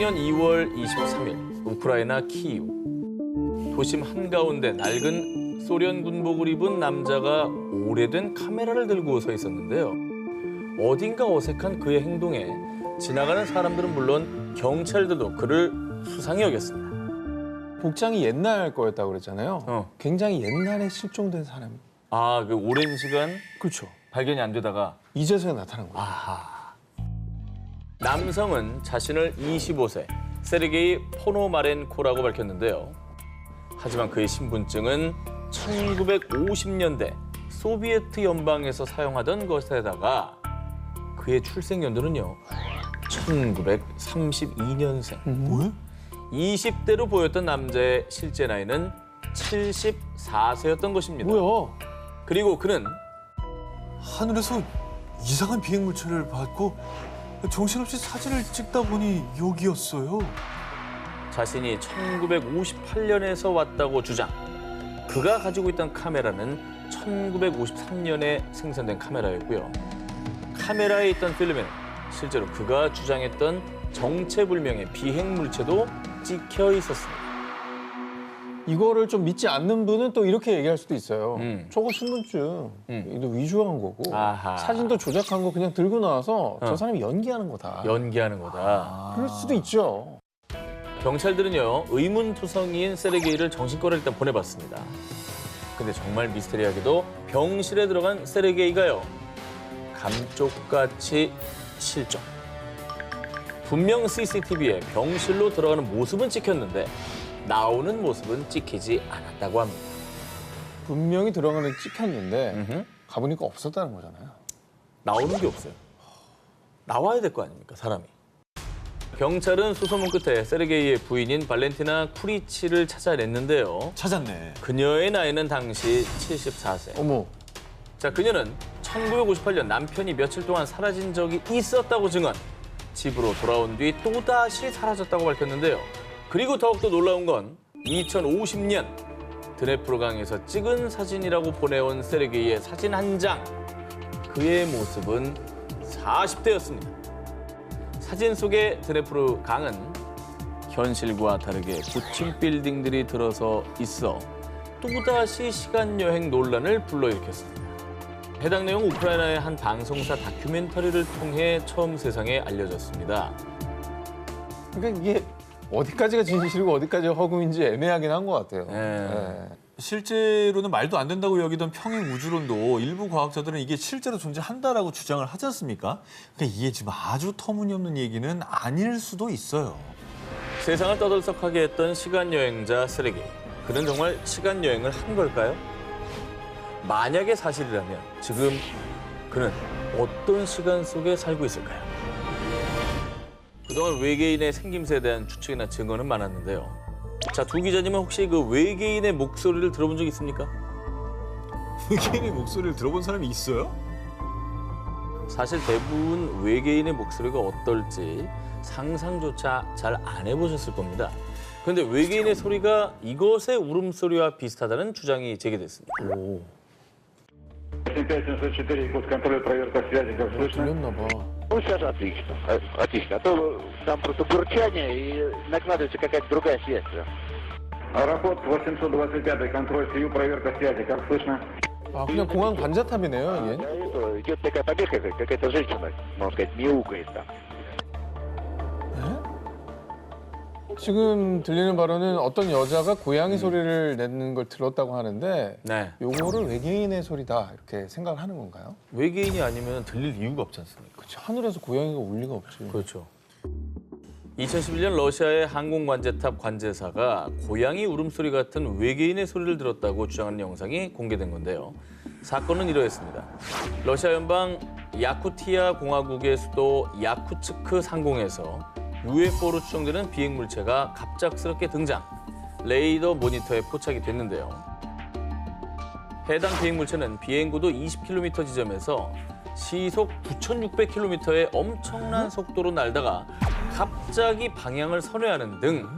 2016년 2월 23일 우크라이나 키이우. 도심 한가운데 낡은 소련 군복을 입은 남자가 오래된 카메라를 들고 서 있었는데요. 어딘가 어색한 그의 행동에 지나가는 사람들은 물론 경찰들도 그를 수상히 여겼습니다. 복장이 옛날 거였다고 그랬잖아요. 굉장히 옛날에 실종된 사람. 아, 그 오랜 시간 그렇죠. 발견이 안 되다가 이제서야 나타난 거예요. 아하. 남성은 자신을 25세 세르게이 포노마렌코라고 밝혔는데요. 하지만 그의 신분증은 1950년대 소비에트 연방에서 사용하던 것에다가 그의 출생 연도는요. 1932년생. 뭐야? 20대로 보였던 남자의 실제 나이는 74세였던 것입니다. 뭐야? 그리고 그는 하늘에서 이상한 비행 물체를 봤고 정신없이 사진을 찍다 보니 여기였어요. 자신이 1958년에서 왔다고 주장. 그가 가지고 있던 카메라는 1953년에 생산된 카메라였고요. 카메라에 있던 필름에는 실제로 그가 주장했던 정체불명의 비행 물체도 찍혀 있었습니다. 이거를 좀 믿지 않는 분은 또 이렇게 얘기할 수도 있어요. 저거 신분증. 이거 위조한 거고. 아하. 사진도 조작한 거 그냥 들고 나와서 저 사람이 연기하는 거다. 연기하는 거다. 그럴 수도 있죠. 경찰들은요, 의문투성이인 세르게이를 정신과로 일단 보내봤습니다. 근데 정말 미스테리하게도 병실에 들어간 세르게이가요, 감쪽같이 실종. 분명 CCTV에 병실로 들어가는 모습은 찍혔는데 나오는 모습은 찍히지 않았다고 합니다. 분명히 들어가는 찍혔는데 음흠. 가보니까 없었다는 거잖아요. 나오는 게 없어요. 나와야 될 거 아닙니까, 사람이. 경찰은 수소문 끝에 세르게이의 부인인 발렌티나 쿠리치를 찾아냈는데요. 찾았네. 그녀의 나이는 당시 74세. 어머. 자, 그녀는 1958년 남편이 며칠 동안 사라진 적이 있었다고 증언. 집으로 돌아온 뒤 또다시 사라졌다고 밝혔는데요. 그리고 더욱더 놀라운 건 2050년 드네프로강에서 찍은 사진이라고 보내온 세르게이의 사진 한 장. 그의 모습은 40대였습니다. 사진 속의 드네프르 강은 현실과 다르게 고층 빌딩들이 들어서 있어 또다시 시간여행 논란을 불러일으켰습니다. 해당 내용 우크라이나의 한 방송사 다큐멘터리를 통해 처음 세상에 알려졌습니다. 그러니까 이게 어디까지가 진실이고 어디까지가 허구인지 애매하긴 한 것 같아요. 네. 실제로는 말도 안 된다고 여기던 평행 우주론도 일부 과학자들은 이게 실제로 존재한다라고 주장을 하지 않습니까? 그러니까 이게 지금 아주 터무니없는 얘기는 아닐 수도 있어요. 세상을 떠들썩하게 했던 시간여행자 세르게이. 그는 정말 시간여행을 한 걸까요? 만약에 사실이라면 지금 그는 어떤 시간 속에 살고 있을까요? 그동안 외계인의 생김새에 대한 추측이나 증언은 많았는데요. 자, 두 기자님은 혹시 그 외계인의 목소리를 들어본 적 있습니까? 외계인의 목소리를 들어본 사람이 있어요? 사실 대부분 외계인의 목소리가 어떨지 상상조차 잘 안 해보셨을 겁니다. 그런데 외계인의 소리가 이것의 울음소리와 비슷하다는 주장이 제기됐습니다. 오, 5704, код контроля, проверка связи, как слышно? 들렸나 봐. Ну, сейчас отлично. Отлично. А то там просто бурчание и накладывается какая-то другая связь. Аэропорт 825, контроль СИЮ, проверка связи, как слышно? 아, 그냥 공항 관자탑이네요, Да, 이게. это идет такая побега, какая-то женщина, можно сказать, мяукает там. 지금 들리는 바로는 어떤 여자가 고양이 소리를 내는 걸 들었다고 하는데 네. 요거를 외계인의 소리다 이렇게 생각을 하는 건가요? 외계인이 아니면 들릴 이유가 없지 않습니까? 그치, 하늘에서 고양이가 울 리가 없지. 그렇죠. 2011년 러시아의 항공관제탑 관제사가 고양이 울음소리 같은 외계인의 소리를 들었다고 주장하는 영상이 공개된 건데요. 사건은 이러했습니다. 러시아 연방 야쿠티아 공화국의 수도 야쿠츠크 상공에서 UFO로 추정되는 비행 물체가 갑작스럽게 등장, 레이더 모니터에 포착이 됐는데요. 해당 비행 물체는 비행고도 20km 지점에서 시속 9,600km의 엄청난 속도로 날다가 갑자기 방향을 선회하는 등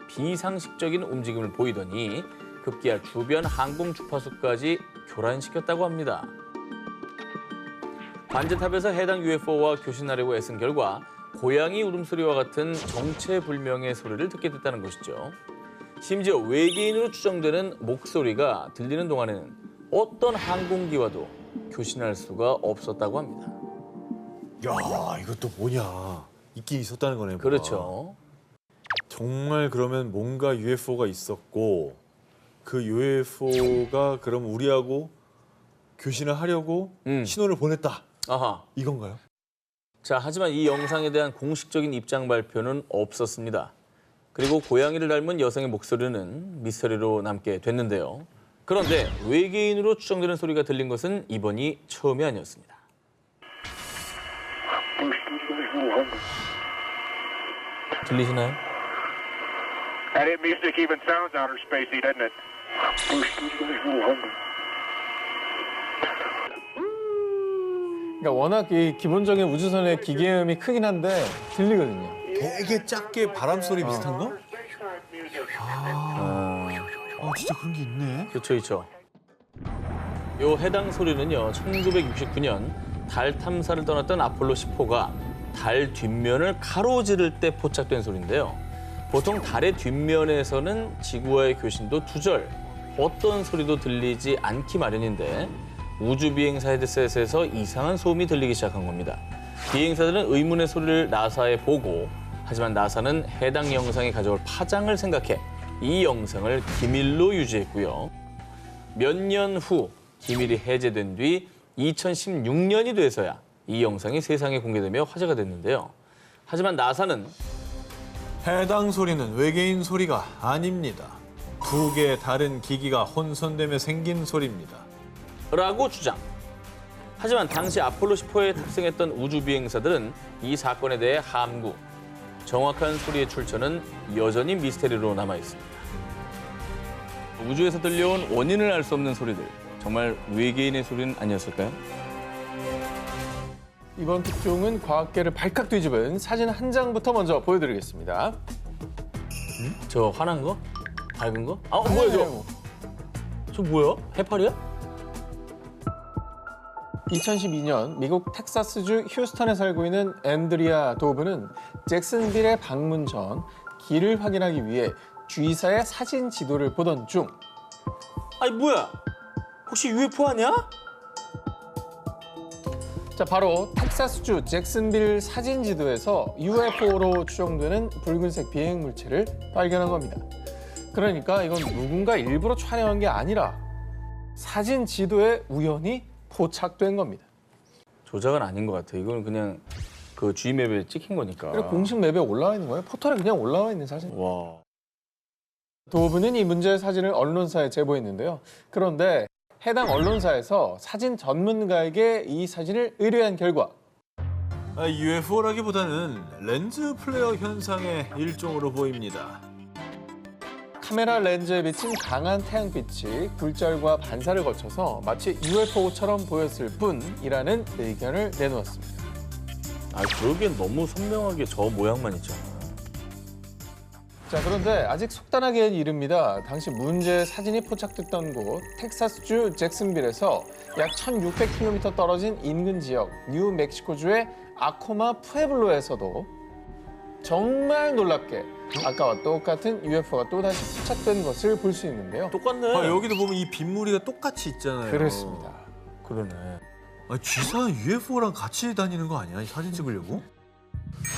비상식적인 움직임을 보이더니 급기야 주변 항공 주파수까지 교란시켰다고 합니다. 관제탑에서 해당 UFO와 교신하려고 애쓴 결과 고양이 울음소리와 같은 정체불명의 소리를 듣게 됐다는 것이죠. 심지어 외계인으로 추정되는 목소리가 들리는 동안에는 어떤 항공기와도 교신할 수가 없었다고 합니다. 야, 이것도 뭐냐. 있긴 있었다는 거네. 뭐가. 그렇죠. 정말 그러면 뭔가 UFO가 있었고 그 UFO가 그럼 우리하고 교신을 하려고 신호를 보냈다. 아하. 이건가요? 자, 하지만 이 영상에 대한 공식적인 입장 발표는 없었습니다. 그리고 고양이를 닮은 여성의 목소리는 미스터리로 남게 됐는데요. 그런데 외계인으로 추정되는 소리가 들린 것은 이번이 처음이 아니었습니다. 들리시나요? That music even sounds outer spacey, doesn't it? 그러니까 워낙 이 기본적인 우주선의 기계음이 크긴 한데 들리거든요. 되게 작게 바람 소리 비슷한 거? 진짜 그런 게 있네. 그렇죠, 그렇죠. 요 해당 소리는요, 1969년 달 탐사를 떠났던 아폴로 10호가 달 뒷면을 가로지를 때 포착된 소리인데요. 보통 달의 뒷면에서는 지구와의 교신도 두절, 어떤 소리도 들리지 않기 마련인데 우주 비행사 헤드셋에서 이상한 소음이 들리기 시작한 겁니다. 비행사들은 의문의 소리를 나사에 보고, 하지만 나사는 해당 영상이 가져올 파장을 생각해 이 영상을 기밀로 유지했고요. 몇 년 후 기밀이 해제된 뒤 2016년이 돼서야 이 영상이 세상에 공개되며 화제가 됐는데요. 하지만 나사는 해당 소리는 외계인 소리가 아닙니다. 두 개의 다른 기기가 혼선되며 생긴 소리입니다. 라고 주장. 하지만 당시 아폴로 10호에 탑승했던 우주 비행사들은 이 사건에 대해 함구. 정확한 소리의 출처는 여전히 미스테리로 남아 있습니다. 우주에서 들려온 원인을 알 수 없는 소리들, 정말 외계인의 소리는 아니었을까요? 이번 특종은 과학계를 발칵 뒤집은 사진 한 장부터 먼저 보여드리겠습니다. 저 환한 거? 밝은 거? 아, 뭐야 저? 저 뭐야? 해파리야? 2012년 미국 텍사스주 휴스턴에 살고 있는 앤드리아 도브는 잭슨빌에 방문 전 길을 확인하기 위해 주의사의 사진 지도를 보던 중 아니 뭐야? 혹시 UFO 아니야? 자, 바로 텍사스주 잭슨빌 사진 지도에서 UFO로 추정되는 붉은색 비행 물체를 발견한 겁니다. 그러니까 이건 누군가 일부러 촬영한 게 아니라 사진 지도에 우연히 포착된 겁니다. 조작은 아닌 것 같아. 이거는 그냥 그 G맵에 찍힌 거니까. 그리고 공식 맵에 올라와 있는 거예요. 포털에 그냥 올라와 있는 사진. 와. 도브는 이 문제의 사진을 언론사에 제보했는데요. 그런데 해당 언론사에서 사진 전문가에게 이 사진을 의뢰한 결과 UFO라기보다는 렌즈 플레어 현상의 일종으로 보입니다. 카메라 렌즈에 비친 강한 태양빛이 굴절과 반사를 거쳐서 마치 UFO처럼 보였을 뿐이라는 의견을 내놓았습니다. 아, 그러기엔 너무 선명하게 저 모양만 있잖아. 자, 그런데 아직 속단하기엔 이릅니다. 당시 문제의 사진이 포착됐던 곳 텍사스주 잭슨빌에서 약 1,600km 떨어진 인근 지역 뉴멕시코주의 아코마 푸에블로에서도 정말 놀랍게 아까와 똑같은 UFO가 또다시 포착된 것을 볼 수 있는데요. 똑같네. 여기도 보면 이 빗무리가 똑같이 있잖아요. 그렇습니다. 그러네. G사 UFO랑 같이 다니는 거 아니야? 이 사진 찍으려고?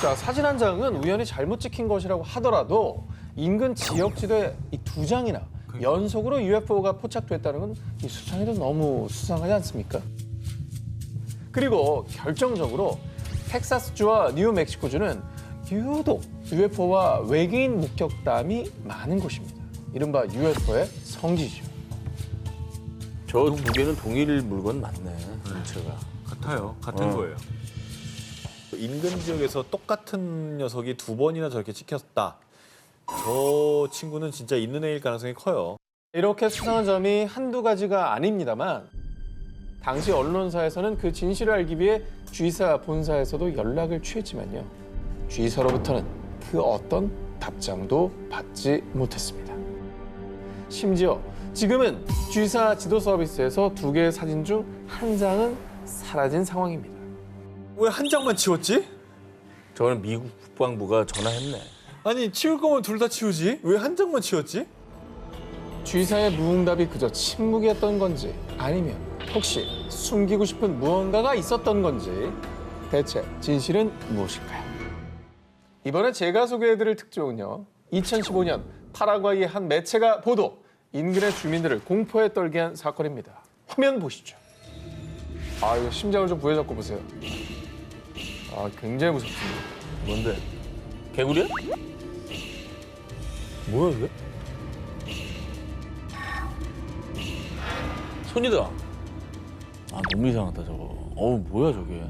자, 사진 한 장은 우연히 잘못 찍힌 것이라고 하더라도 인근 지역 지도에 이 두 장이나 연속으로 UFO가 포착됐다는 건 이 수상해도 너무 수상하지 않습니까? 그리고 결정적으로 텍사스주와 뉴멕시코주는 유독 UFO와 외계인 목격담이 많은 곳입니다. 이른바 UFO의 성지죠. 저 두 개는 동일 물건 맞네. 전체가. 같아요. 같은 거예요. 인근 지역에서 똑같은 녀석이 두 번이나 저렇게 찍혔다. 저 친구는 진짜 있는 애일 가능성이 커요. 이렇게 수상한 점이 한두 가지가 아닙니다만 당시 언론사에서는 그 진실을 알기 위해 G사 본사에서도 연락을 취했지만요. G사로부터는 그 어떤 답장도 받지 못했습니다. 심지어 지금은 G사 지도 서비스에서 두 개의 사진 중 한 장은 사라진 상황입니다. 왜 한 장만 지웠지? 저는 미국 국방부가 전화했네. 아니 치울 거면 둘 다 치우지? 왜 한 장만 치웠지? G사의 무응답이 그저 침묵이었던 건지 아니면 혹시 숨기고 싶은 무언가가 있었던 건지 대체 진실은 무엇일까요? 이번에 제가 소개해드릴 특종은요. 2015년 파라과이의 한 매체가 보도, 인근의 주민들을 공포에 떨게 한 사건입니다. 화면 보시죠. 아, 이거 심장을 좀 부여잡고 보세요. 아, 굉장히 무섭습니다. 뭔데? 개구리야? 뭐야 이게? 손이다. 아 너무 이상하다 저거. 어우 뭐야 저게?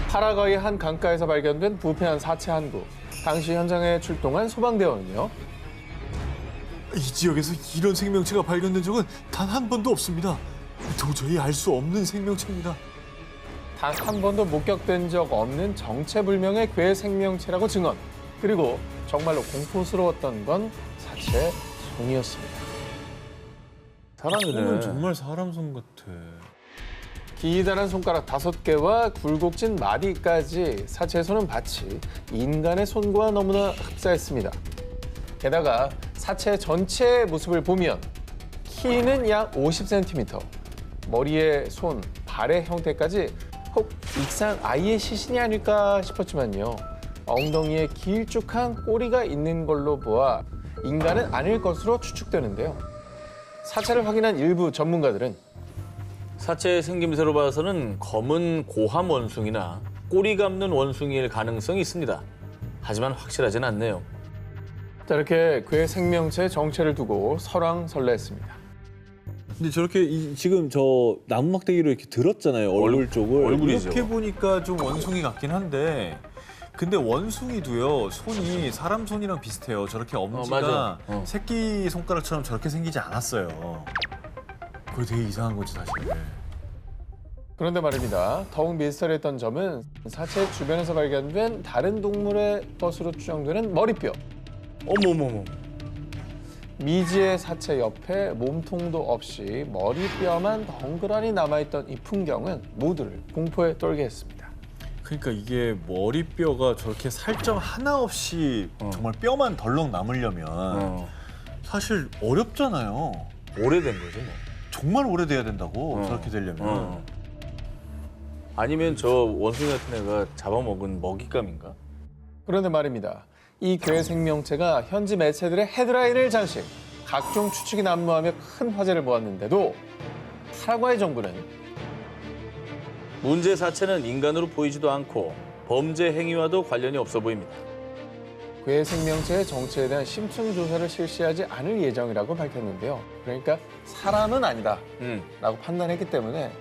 파라과이 한 강가에서 발견된 부패한 사체 한 구. 당시 현장에 출동한 소방대원은요. 이 지역에서 이런 생명체가 발견된 적은 단 한 번도 없습니다. 도저히 알 수 없는 생명체입니다. 단 한 번도 목격된 적 없는 정체불명의 괴 생명체라고 증언. 그리고 정말로 공포스러웠던 건 사체의 손이었습니다. 사람이네. 정말 사람 손 같아. 기다란 손가락 5개와 굴곡진 마디까지 사체의 손은 마치 인간의 손과 너무나 흡사했습니다. 게다가 사체 전체의 모습을 보면 키는 약 50cm, 머리의 손, 발의 형태까지 혹 익산 아이의 시신이 아닐까 싶었지만요. 엉덩이에 길쭉한 꼬리가 있는 걸로 보아 인간은 아닐 것으로 추측되는데요. 사체를 확인한 일부 전문가들은 사체의 생김새로 봐서는 검은 고함 원숭이나 꼬리 감는 원숭이일 가능성이 있습니다. 하지만 확실하진 않네요. 자, 이렇게 괴 생명체의 정체를 두고 설왕설래했습니다. 근데 저렇게 지금 저 나무 막대기로 이렇게 들었잖아요. 얼굴 쪽을. 얼굴이죠. 이렇게 보니까 좀 원숭이 같긴 한데 근데 원숭이도요 손이 사람 손이랑 비슷해요. 저렇게 엄지가 맞아. 새끼 손가락처럼 저렇게 생기지 않았어요. 그게 되게 이상한 거지 사실. 그런데 말입니다. 더욱 미스터리했던 점은 사체 주변에서 발견된 다른 동물의 것으로 추정되는 머리뼈. 어머머머. 미지의 사체 옆에 몸통도 없이 머리뼈만 덩그러니 남아있던 이 풍경은 모두를 공포에 떨게 했습니다. 그러니까 이게 머리뼈가 저렇게 살점 하나 없이 정말 뼈만 덜렁 남으려면 사실 어렵잖아요. 오래된 거지 뭐. 정말 오래돼야 된다고 저렇게 되려면. 아니면 저 원숭이 같은 애가 잡아먹은 먹잇감인가? 그런데 말입니다. 이 괴 생명체가 현지 매체들의 헤드라인을 장식, 각종 추측이 난무하며 큰 화제를 모았는데도 파라과이 정부는 문제 사체는 인간으로 보이지도 않고 범죄 행위와도 관련이 없어 보입니다. 괴 생명체의 정체에 대한 심층 조사를 실시하지 않을 예정이라고 밝혔는데요. 그러니까 사람은 아니다 라고 판단했기 때문에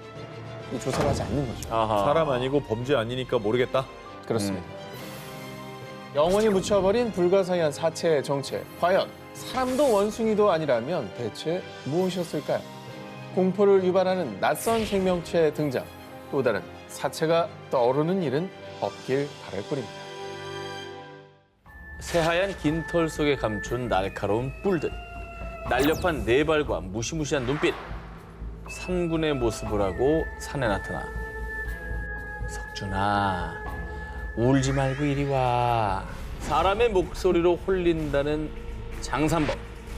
이 조사를 하지 않는 거죠. 아하. 사람 아니고 범죄 아니니까 모르겠다. 그렇습니다. 영원히 묻혀버린 불가사의한 사체의 정체. 과연 사람도 원숭이도 아니라면 대체 무엇이었을까요? 공포를 유발하는 낯선 생명체의 등장. 또 다른 사체가 떠오르는 일은 없길 바랄 뿐입니다. 새하얀 긴 털 속에 감춘 날카로운 뿔들. 날렵한 네 발과 무시무시한 눈빛. 산군의 모습을 하고 산에 나타나. 석준아, 울지 말고 이리 와. 사람의 목소리로 홀린다는 장산범.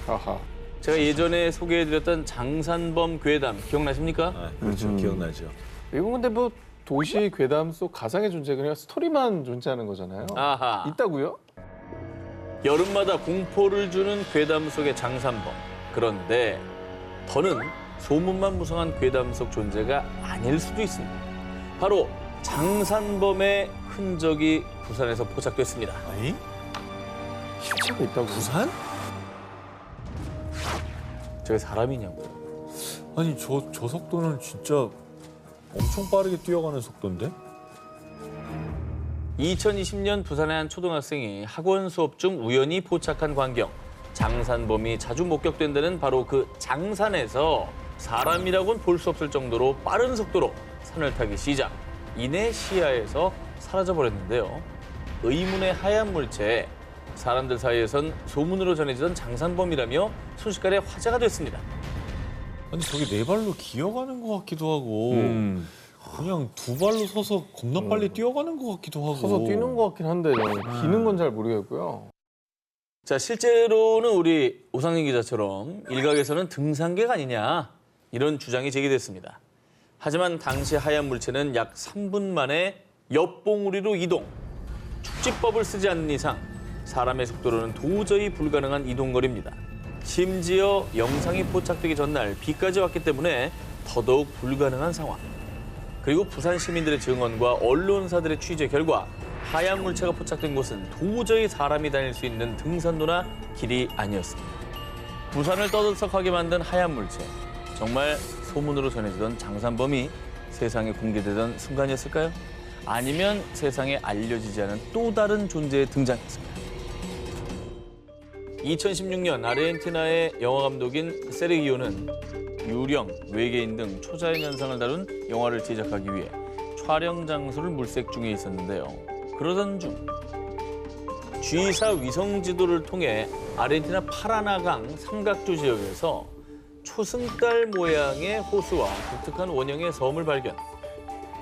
아하. 제가 예전에 소개해드렸던 장산범 괴담 기억나십니까? 아, 그렇죠. 기억나죠. 이건 근데 뭐 도시 괴담 속 가상의 존재 그냥 스토리만 존재하는 거잖아요. 아하. 있다고요? 여름마다 공포를 주는 괴담 속의 장산범. 그런데 더는 소문만 무성한 괴담 속 존재가 아닐 수도 있습니다. 바로 장산범의 흔적이 부산에서 포착됐습니다. 아니? 실체가 있다고. 부산? 저게 사람이냐고요. 아니 저 속도는 진짜 엄청 빠르게 뛰어가는 속도인데? 2020년 부산의 한 초등학생이 학원 수업 중 우연히 포착한 광경. 장산범이 자주 목격된다는 바로 그 장산에서 사람이라고는 볼 수 없을 정도로 빠른 속도로 산을 타기 시작. 이내 시야에서 사라져버렸는데요. 의문의 하얀 물체에 사람들 사이에선 소문으로 전해지던 장산범이라며 순식간에 화제가 됐습니다. 아니 저게 네 발로 기어가는 것 같기도 하고 그냥 두 발로 서서 겁나 빨리 뛰어가는 것 같기도 하고. 서서 뛰는 것 같긴 한데 저는 기는 건 잘 모르겠고요. 자, 실제로는 우리 오상민 기자처럼 일각에서는 등산객 아니냐 이런 주장이 제기됐습니다. 하지만 당시 하얀 물체는 약 3분 만에 옆봉우리로 이동. 축지법을 쓰지 않는 이상 사람의 속도로는 도저히 불가능한 이동거리입니다. 심지어 영상이 포착되기 전날 비까지 왔기 때문에 더더욱 불가능한 상황. 그리고 부산 시민들의 증언과 언론사들의 취재 결과 하얀 물체가 포착된 곳은 도저히 사람이 다닐 수 있는 등산로나 길이 아니었습니다. 부산을 떠들썩하게 만든 하얀 물체. 정말 소문으로 전해지던 장산범이 세상에 공개되던 순간이었을까요? 아니면 세상에 알려지지 않은 또 다른 존재의 등장이었을까요? 2016년 아르헨티나의 영화 감독인 세르기오는 유령, 외계인 등 초자연 현상을 다룬 영화를 제작하기 위해 촬영 장소를 물색 중에 있었는데요. 그러던 중 G사 위성 지도를 통해 아르헨티나 파라나강 삼각주 지역에서 초승달 모양의 호수와 독특한 원형의 섬을 발견.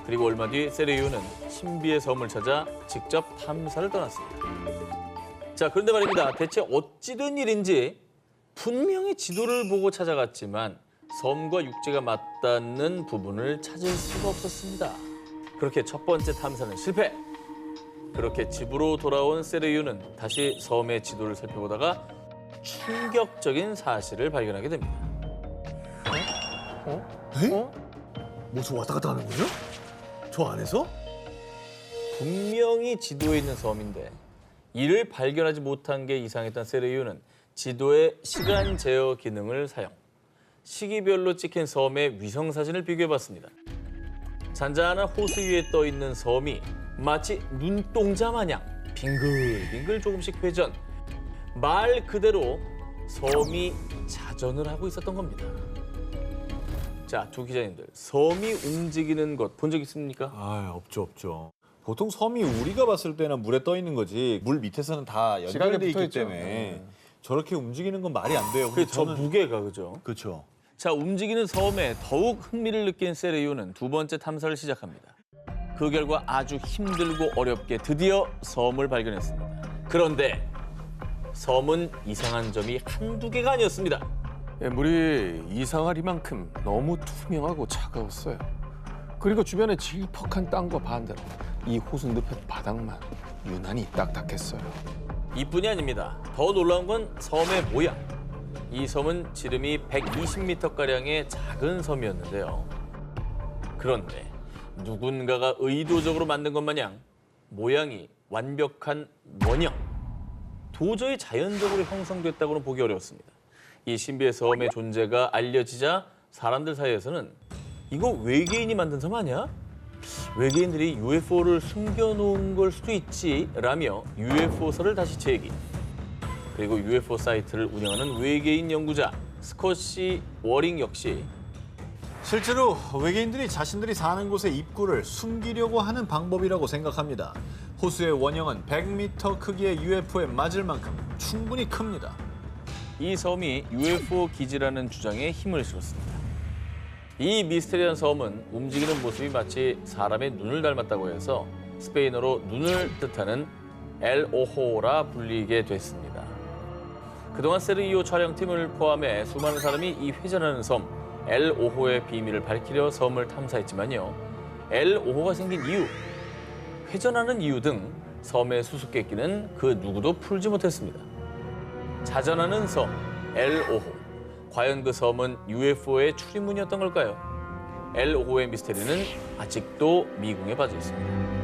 그리고 얼마 뒤 세르기오는 신비의 섬을 찾아 직접 탐사를 떠났습니다. 자, 그런데 말입니다. 대체 어찌된 일인지 분명히 지도를 보고 찾아갔지만 섬과 육지가 맞닿는 부분을 찾을 수가 없었습니다. 그렇게 첫 번째 탐사는 실패. 그렇게 집으로 돌아온 세르기오는 다시 섬의 지도를 살펴보다가 충격적인 사실을 발견하게 됩니다. 뭐저 왔다 갔다 하는 거죠? 저 안에서? 분명히 지도에 있는 섬인데 이를 발견하지 못한 게 이상했던 세르기오는 지도의 시간 제어 기능을 사용. 시기별로 찍힌 섬의 위성 사진을 비교해봤습니다. 잔잔한 호수 위에 떠 있는 섬이 마치 눈동자 마냥 빙글빙글 조금씩 회전. 말 그대로 섬이 자전을 하고 있었던 겁니다. 자, 두 기자님들, 섬이 움직이는 것 본 적 있습니까? 아, 없죠. 보통 섬이 우리가 봤을 때는 물에 떠 있는 거지 물 밑에서는 다 지각에 연결돼 있기 붙어있죠. 때문에 저렇게 움직이는 건 말이 안 돼요. 그 저 무게가 그죠? 그렇죠. 자, 움직이는 섬에 더욱 흥미를 느낀 세르기오는 두 번째 탐사를 시작합니다. 그 결과 아주 힘들고 어렵게 드디어 섬을 발견했습니다. 그런데 섬은 이상한 점이 한두 개가 아니었습니다. 예, 물이 이상할 이만큼 너무 투명하고 차가웠어요. 그리고 주변에 질퍽한 땅과 반대로 이 호수 늪의 바닥만 유난히 딱딱했어요. 이뿐이 아닙니다. 더 놀라운 건 섬의 모양. 이 섬은 지름이 120m가량의 작은 섬이었는데요. 그런데 누군가가 의도적으로 만든 것 마냥 모양이 완벽한 원형. 도저히 자연적으로 형성됐다고는 보기 어려웠습니다. 이 신비의 섬의 존재가 알려지자 사람들 사이에서는 이거 외계인이 만든 섬 아니야? 외계인들이 UFO를 숨겨놓은 걸 수도 있지라며 UFO설을 다시 제기. 그리고 UFO 사이트를 운영하는 외계인 연구자 스콧시 워링 역시 실제로 외계인들이 자신들이 사는 곳의 입구를 숨기려고 하는 방법이라고 생각합니다. 호수의 원형은 100m 크기의 UFO에 맞을 만큼 충분히 큽니다. 이 섬이 UFO 기지라는 주장에 힘을 실었습니다. 이 미스테리한 섬은 움직이는 모습이 마치 사람의 눈을 닮았다고 해서 스페인어로 눈을 뜻하는 엘 오호라 불리게 됐습니다. 그동안 세르기오 촬영팀을 포함해 수많은 사람이 이 회전하는 섬 엘 오호의 비밀을 밝히려 섬을 탐사했지만요. 엘 오호가 생긴 이유, 회전하는 이유 등 섬의 수수께끼는 그 누구도 풀지 못했습니다. 자전하는 섬, 엘 오호. 과연 그 섬은 UFO의 출입문이었던 걸까요? 엘 오호의 미스테리는 아직도 미궁에 빠져 있습니다.